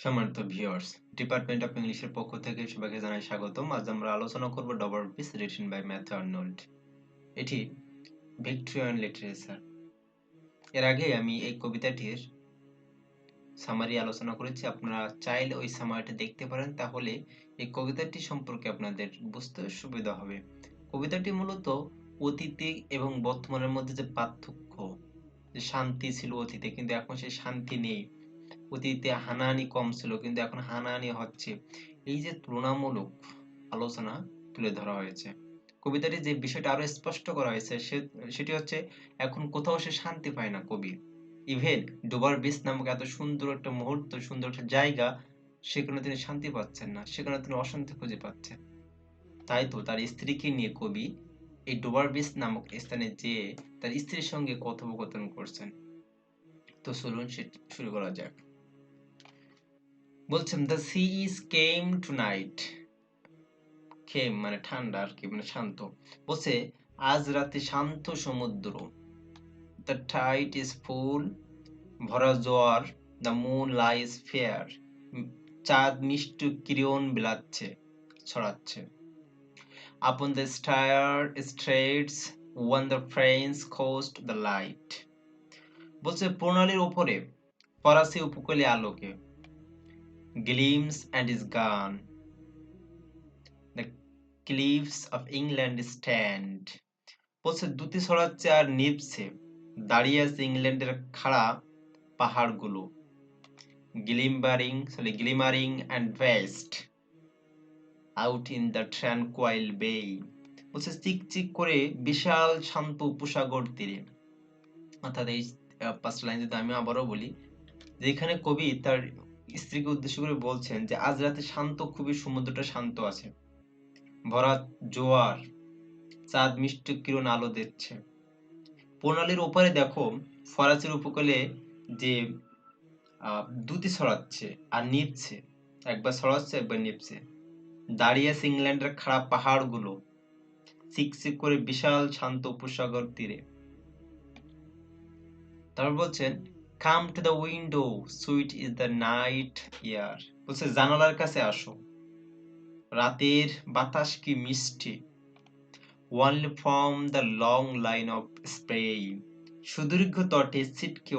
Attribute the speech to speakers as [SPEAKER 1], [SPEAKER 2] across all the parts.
[SPEAKER 1] সম্মানিত viewers, department of ইংলিশের পক্ষ থেকে সবাইকে জানাই স্বাগতম। আজ আমরা আলোচনা করব বিস রিটেন বাই ম্যাথু আর্নল্ড। এটি ভিক্টোরিয়ান লিটারেচার। এর আগে আমি এই কবিতাটির সামারি আলোচনা করেছি। আপনারা চাইলে ওই সামারিটি দেখতে পারেন, তাহলে এই কবিতাটি সম্পর্কে আপনাদের বুঝতে সুবিধা হবে। কবিতাটি মূলত অতীতে এবং বর্তমানের মধ্যে যে পার্থক্য, যে শান্তি ছিল অতীতে কিন্তু এখন সেই শান্তি নেই, অতীতে হানাহানি কম ছিল কিন্তু এখন হানাহানি হচ্ছে, এই যে তুলনামূলক আলোচনা তুলে ধরা হয়েছে। কবিতাটি যে বিষয়টা আরো স্পষ্ট করা হয়েছে সেটি হচ্ছে এখন কোথাও সে শান্তি পায় না কবি। ইভেন ডোবার বিচ নামক এত সুন্দর একটা মুহূর্ত, সুন্দর একটা জায়গা, সেখানে তিনি শান্তি পাচ্ছেন না, সেখানে তিনি অশান্তি খুঁজে পাচ্ছেন। তাই তো তার স্ত্রীকে নিয়ে কবি এই ডোবার বিচ নামক স্থানে যেয়ে তার স্ত্রীর সঙ্গে কথোপকথন করছেন। তো চলুন শুরু করা যাক। বলছেন the sea is calm tonight. Calm মানে ঠান্ডা আর কি, মানে শান্ত। বলছে আজ রাতে শান্ত সমুদ্র। দ্য টাইড ইজ ফুল, ভরা জোয়ার। দ্য মুন লাইজ ফেয়ার, চাঁদ মিষ্টি কিরণ বিলাচ্ছে, ছড়াচ্ছে। Upon the star straits on the French coast the light. বলছে প্রণালীর উপরে ফরাসি উপকূলে আলোকে। Gleams and is gone, the cliffs of England stand. বলছে দ্যুতি ছড়াচ্ছে আর নিভছে, দাঁড়িয়ে আছে ইংল্যান্ডের খাড়া পাহাড়গুলো। Glimmering and vast out in the tranquil bay. বলছে চিকচিক করে বিশাল শান্ত উপসাগর তীরে। অর্থাৎ এই পাঁচটা লাইন যদি আমি আবারও বলি, যেখানে কবি তার স্ত্রীকে উদ্দেশ্য করে বলছেন যে আজ রাতে শান্ত, খুবই সমুদ্রটা শান্ত আছে, ভরা জোয়ার, চাঁদ মিষ্টি কিরণ আলো দিচ্ছে। প্রণালীর ওপারে দেখো ফরাসির উপকূলে যে দ্যুতি ছড়াচ্ছে আর নিভছে, একবার ছড়াচ্ছে একবার নিভছে। দাঁড়িয়ে আছে ইংল্যান্ডের খাড়া পাহাড়গুলো, চিকচিক করে বিশাল শান্ত উপসাগর তীরে। তারপর বলছেন come to the window, sweet is the night air. বলছে জানালার কাছে আসো, রাতের বাতাস কি মিষ্টি। Only from the long line of spray, সুদীর্ঘ তটে ছিটকে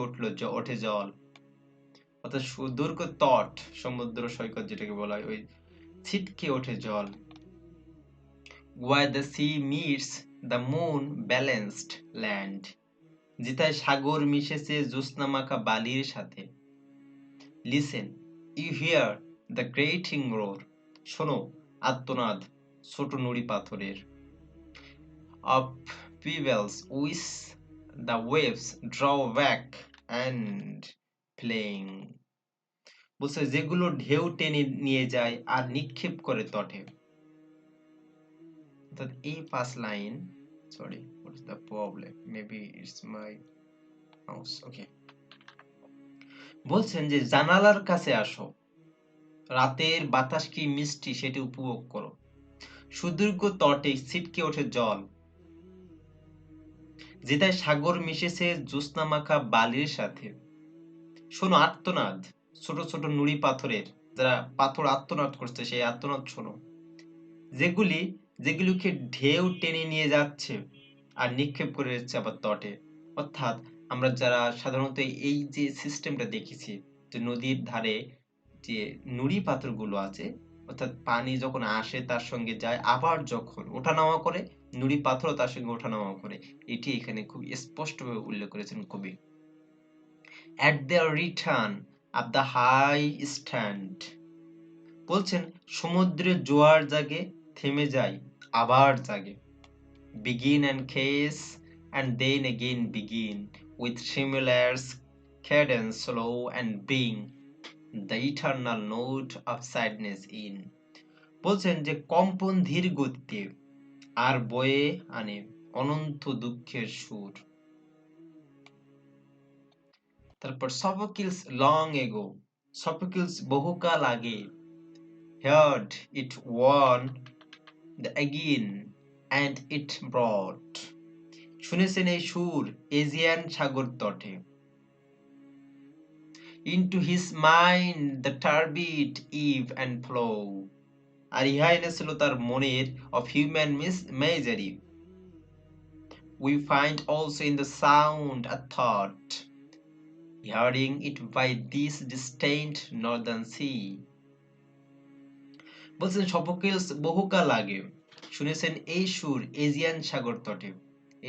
[SPEAKER 1] ওঠে জল। অর্থাৎ সুদীর্ঘ তট, সমুদ্র সৈকত যেটাকে বলা হয়, ওই ছিটকে ওঠে জল। Where the sea meets the moon balanced land, যেথায় সাগর মিশেছে জ্যোৎস্নামাখা বালির সাথে। Listen, you hear the grating roar, শোনো আর্তনাদ ছোট নুড়ি পাথরের। Of pebbles which the waves draw back and playing, বলছে যেগুলো ঢেউ টেনে নিয়ে যায় আর নিক্ষেপ করে তটে। অর্থাৎ এই পাঁচ line, sorry what is the problem, maybe it's my mouse, okay, বলছেন যে জানালার কাছে আসো, রাতের বাতাস কি মিষ্টি সেটি উপভোগ করো, সুদীর্ঘ তটে ছিটকে ওঠে জল, যেটায় সাগর মিশেছে জ্যোৎস্নামাখা বালির সাথে। শোনো আর্তনাদ ছোট ছোট নুড়ি পাথরের, যারা পাথর আর্তনাদ করছে সেই আর্তনাদ শোনো, যেগুলিকে ঢেউ টেনে নিয়ে যাচ্ছে আর নিক্ষেপ করে যাচ্ছে আবার তটে। অর্থাৎ আমরা যারা সাধারণত এই যে সিস্টেমটা দেখেছি, যে নদীর ধারে যে নুড়ি পাথরগুলো আছে, অর্থাৎ পানি যখন আসে তার সঙ্গে যায়, আবার যখন ওঠানামা করে নুড়ি পাথরও তার সঙ্গে ওঠানামা করে, এটি এখানে খুব স্পষ্টভাবে উল্লেখ করেছেন কবি। At their return up the high stand, বলছেন সমুদ্রে জোয়ার জাগে, থেমে যায় আবার জাগে। Begin and case and then again begin with tremulous cadence slow and bring the eternal note of sadness in, বলছেন যে কম্পন ধীর গতিতে আর বয়ে আনে অনন্ত দুঃখের সুর। তারপর Sophocles long ago, Sophocles বহুকাল আগে, heard it warn the again and it brought, শুনেছেন এই সুর এজিয়ান সাগর তটে। into his mind the turbid eve and flow, আর ইহা এনেছিল তার মনের of human misery. We find also in the sound a thought, hearing it by this distant northern sea. বলছেন সফোক্লেস বহুকাল আগে শুনেছেন এই সুর এজিয়ান সাগর তটে,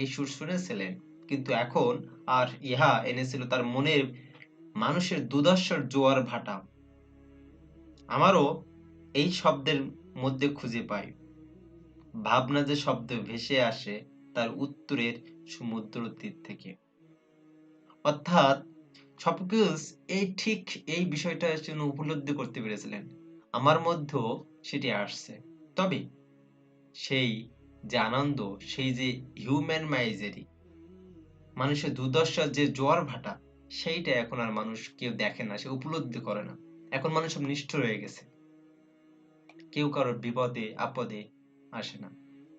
[SPEAKER 1] এই সুর শুনেছিলেন, কিন্তু এখন আর ইহা এনেছিল তার মনের মানুষের দুর্দশার জোয়ার ভাটা। আমারও এই শব্দের মধ্যে খুঁজে পাই ভাবনা যে শব্দ ভেসে আসে তার উত্তরের সমুদ্র তীর থেকে। অর্থাৎ সফোক্লেস ঠিক এই বিষয়টা জন্য উপলব্ধি করতে পেরেছিলেন, আমার মধ্যেও সেটি আসছে। তবে সেই যে আনন্দ, সেই যে হিউম্যান মাইজেরি, মানুষের দুর্দশার যে জোয়ার ভাটা, সেইটা এখন আর মানুষ কেউ দেখে না, সে উপলব্ধি করে না। এখন মানুষ সব নিষ্ঠুর হয়ে গেছে, কেউ কারোর বিপদে আপদে আসে না,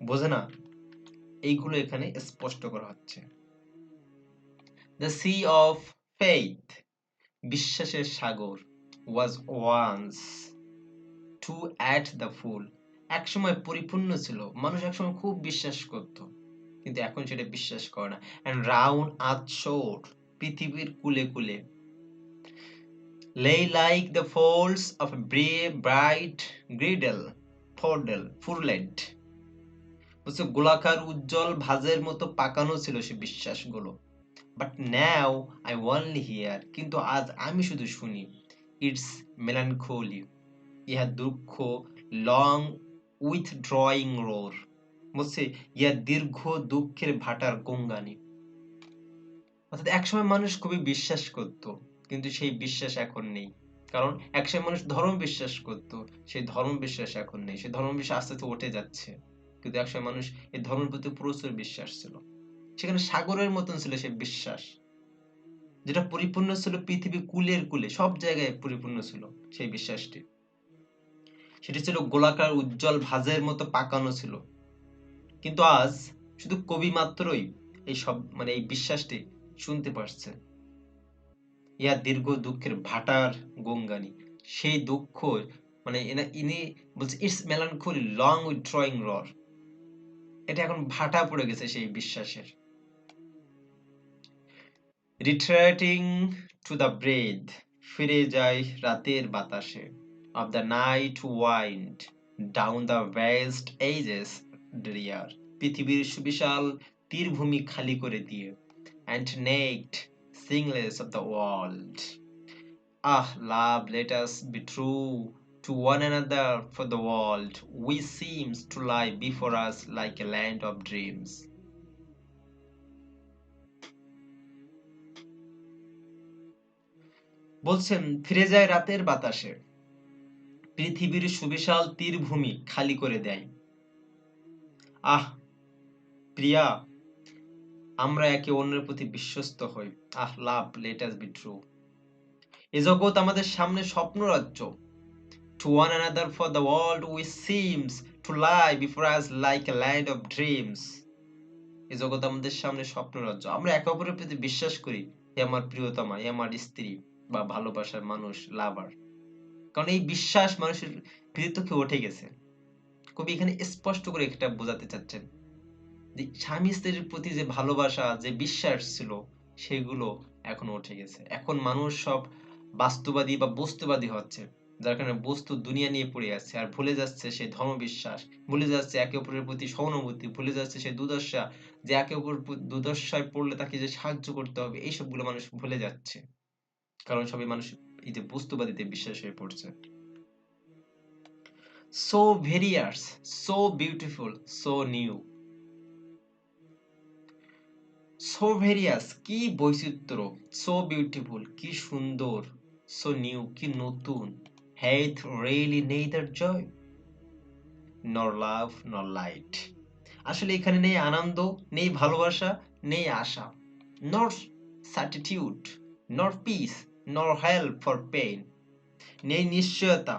[SPEAKER 1] বোঝে না। এইগুলো এখানে স্পষ্ট করা হচ্ছে। দ্য সি অফ ফেইথ, বিশ্বাসের সাগর, was once too at the full, একসময় পরিপূর্ণ ছিল, মানুষ একসময় খুব বিশ্বাস করত, কিন্তু এখন সেটা বিশ্বাস করে না। and round earth shore, পৃথিবীর কুলে কুলে, lay like the folds of a brave bright griddle furled, বলছে গোলাকার উজ্জ্বল ভাঁজের মতো পাকানো ছিল সে বিশ্বাসগুলো। But now I only hear, কিন্তু আজ আমি শুধু শুনি, ইটস melancholy, ইহা দুঃখ, লং উইথড্রয়িং রোর, বলছে ইহা দীর্ঘ দুঃখের ভাটার গঙ্গানি। অর্থাৎ একসময় মানুষ খুবই বিশ্বাস করত, কিন্তু সেই বিশ্বাস এখন নেই। কারণ একসময় মানুষ ধর্ম বিশ্বাস করত, সেই ধর্ম বিশ্বাস এখন নেই, সেই ধর্ম বিশ্বাস আস্তে আস্তে উঠে যাচ্ছে। কিন্তু একসময় মানুষ এই ধর্মের প্রতি প্রচুর বিশ্বাস ছিল, সেখানে সাগরের মতন ছিল সেই বিশ্বাস, যেটা পরিপূর্ণ ছিল পৃথিবী কুলের কুলে, সব জায়গায় পরিপূর্ণ ছিল সেই বিশ্বাসটি। সেটি ছিল গোলাকার উজ্জ্বল ভাঁজের মতো পাকানো ছিল। কিন্তু আজ শুধু কবি মাত্রই এই সব এই বিশ্বাসটি শুনতে পারছে। ইহা দীর্ঘ দুঃখের ভাটার গঙ্গানি, সেই দুঃখ ইনি বলছে ইটস মেলানখোলি লং উইথড্রয়িং রর, এটা এখন ভাটা পড়ে গেছে সেই বিশ্বাসের। রিট্রিটিং টু দ্য ব্রেথ, ফিরে যায় রাতের বাতাসে, of the night wind down the vast edges drear, পৃথিবীর সুবিশাল তীরভূমি খালি করে দিয়ে, and naked singless of the world. Ah, love, let us be true to one another, for the world we seems to lie before us like a land of dreams. বলছেন ফিরে যায় রাতের বাতাসে, পৃথিবীর সুবিশাল তীরভূমি খালি করে দেয়। আহ প্রিয়া, আমরা একে অন্যের প্রতি বিশ্বস্ত হই। আহ লাভ, লেট আস বি ট্রু, এ জগৎ আমাদের সামনে স্বপ্নরাজ্য। To one another, for the world we seems to lie before us like a land of dreams. এই জগৎ আমাদের সামনে স্বপ্নরাজ্য, আমরা একে অপরের প্রতি বিশ্বাস করি, এ আমার প্রিয়তমা, এ আমার স্ত্রী বা ভালোবাসার মানুষ, লাভার। কারণ এই বিশ্বাস মানুষের ভিতর থেকে উঠে গেছে। কবি এখানে স্পষ্ট করে এটা বোঝাতে চাচ্ছেন যে স্বামী স্ত্রীর প্রতি যে ভালোবাসা, যে বিশ্বাস ছিল, সেগুলো এখন উঠে গেছে। এখন মানুষ সব বাস্তববাদী বা বস্তুবাদী হচ্ছে, যার কারণে বস্তু দুনিয়া নিয়ে পড়ে যাচ্ছে, আর ভুলে যাচ্ছে সেই ধর্মবিশ্বাস, ভুলে যাচ্ছে একে অপরের প্রতি সহানুভূতি, ভুলে যাচ্ছে সেই দুর্দশা, যে একে অপরের দুর্দশায় পড়লে তাকে যে সাহায্য করতে হবে, এই সবগুলো মানুষ ভুলে যাচ্ছে। কারণ সবাই মানুষ এই যে বস্তুবাদীতে বিশ্বাস হয়ে পড়ছে। So various, so beautiful, so new, so various কি বৈচিত্র্য, সো বিউটিফুল কি সুন্দর, সো নিউ কি নতুন, hath really neither joy nor love nor light, আসলে এখানে নেই আনন্দ, নেই ভালোবাসা, নেই আশা, nor certitude nor peace nor help for pain, নেই নিশ্চয়তা,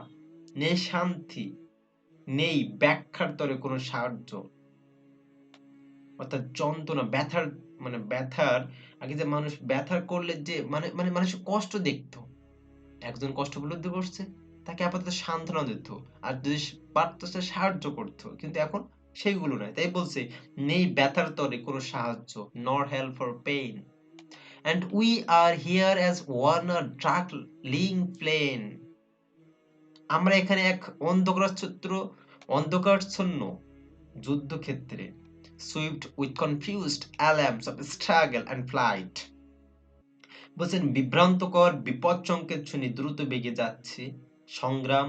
[SPEAKER 1] নেই শান্তি, নেই ব্যাখ্যার তরে কোনো সাহায্য। অর্থাৎ যন্ত্রণা, ব্যথার ব্যথার আগে যে মানুষ ব্যথা করলে যে মানুষ কষ্ট দেখতো, একজন কষ্ট উপলব্ধি করছে, তাকে আপাতত সান্ত্বনা দিত, আর যদি পারতো সে সাহায্য করতো, কিন্তু এখন সেইগুলো নাই। তাই বলছে, নেই ব্যথার তরে কোনো সাহায্য, nor help for pain, and we are here as one a darkling plane. আমরা এখানে এক অন্ধকারচ্ছন্ন যুদ্ধক্ষেত্রে, swept with confused alarms of struggle and flight. বলছেন বিভ্রান্তকর বিপদসংকেত শুনে দ্রুত বেগে যাচ্ছে সংগ্রাম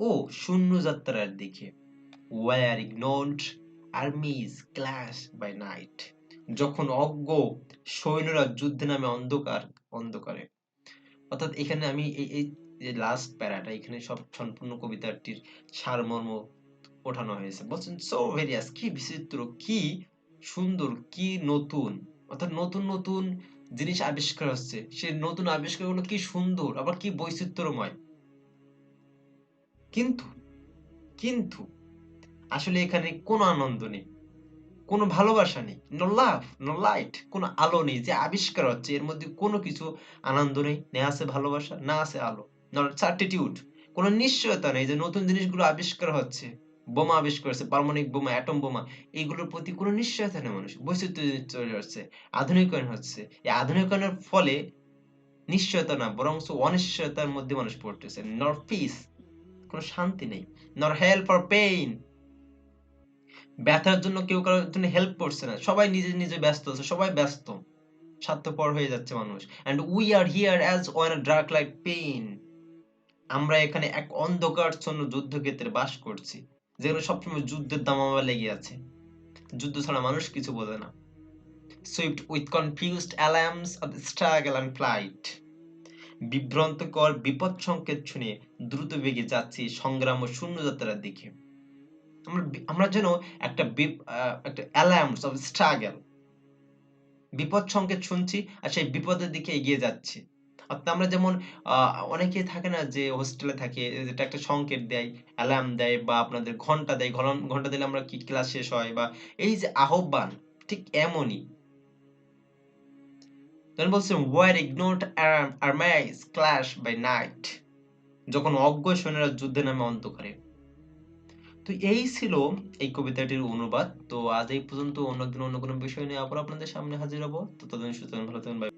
[SPEAKER 1] ও শূন্য যাত্রার দিকে। Where ignored armies clash by night. যখন অজ্ঞ সৈন্যরা যুদ্ধে নামে অন্ধকারে। অর্থাৎ এখানে আমি এই যে লাস্ট প্যারাটা, এখানে সব সম্পূর্ণ কবিতাটির সারমর্ম ওঠানো হয়েছে। বলছেন সো ভেরিয়াস, কি বিচিত্র, কি সুন্দর, কি নতুন, অর্থাৎ নতুন নতুন জিনিস আবিষ্কার হচ্ছে। সে নতুন আবিষ্কারগুলো কি সুন্দর, আবার কি বৈচিত্র্যময়। কিন্তু কিন্তু আসলে এখানে কোনো আনন্দ নেই, কোনো ভালোবাসা নেই, নো লাভ, নো লাইট, কোনো আলো নেই। যে আবিষ্কার হচ্ছে এর মধ্যে কোনো কিছু আনন্দ নেই, না আছে ভালোবাসা, না আছে আলো, নট সার্টিটিউড, কোনো নিশ্চয়তা নেই যে নতুন জিনিসগুলো আবিষ্কার হচ্ছে। বোমা আবিষ্কার হচ্ছে, পারমাণবিক বোমা, অ্যাটম বোমা, এইগুলোর প্রতি কোনো নিশ্চয়তা নেই। মানুষ বৈচিত্র্য চলে যাচ্ছে, আধুনিকায়ন হচ্ছে। এই আধুনিকায়নের ফলে নিশ্চয়তা না, বরং অনিশ্চয়তার মধ্যে মানুষ পড়তেছে। নর পিস, কোনো শান্তি নেই, নর হেল্প ফর পেইন, ব্যথার জন্য কেউ কারোর জন্য হেল্প করছে না, সবাই নিজে নিজে ব্যস্ত আছে, সবাই ব্যস্ত, স্বার্থপর হয়ে যাচ্ছে মানুষ। and we are here as on a dark like pain. আমরা এখানে এক অন্ধকারচ্ছন্ন যুদ্ধক্ষেত্রে বাস করছি, যেখানে সবসময় যুদ্ধের দামামা লেগে আছে। যুদ্ধ ছাড়া মানুষ কিছু বোঝে না। swept with confused alarms of struggle and flight. বিভ্রান্তকর বিপদ সংকেত শুনে দ্রুত বেগে যাচ্ছি সংগ্রাম ও শূন্যযাত্রার দিকে। আমরা যেন একটা alarms of struggle, বিপদ সংকেত শুনছি, আর সেই বিপদের দিকে এগিয়ে যাচ্ছি। অর্থাৎ আমরা যেমন অনেকেই থাকে না যে হোস্টেলে থাকে, যেটা একটা সংকেত দেয়, অ্যালার্ম দেয়, বা আপনাদের ঘন্টা দেয়, ঘন্টা দিলে আমরা কি ক্লাস শেষ হয়, বা এই যে আহ্বান, ঠিক এমনই। তখন বলছে where ignored armies clash by night. যখন অজ্ঞ সৈন্যরা যুদ্ধে নামে অন্ধকারে। তো এই ছিল এই কবিতাটির অনুবাদ। তো আজ এই পর্যন্ত, অন্য একদিন অন্য কোনো বিষয় নিয়ে আবার আপনাদের সামনে হাজির হব। তো ততদিন সুস্থ থাকুন, ভালো থাকুন, বাই।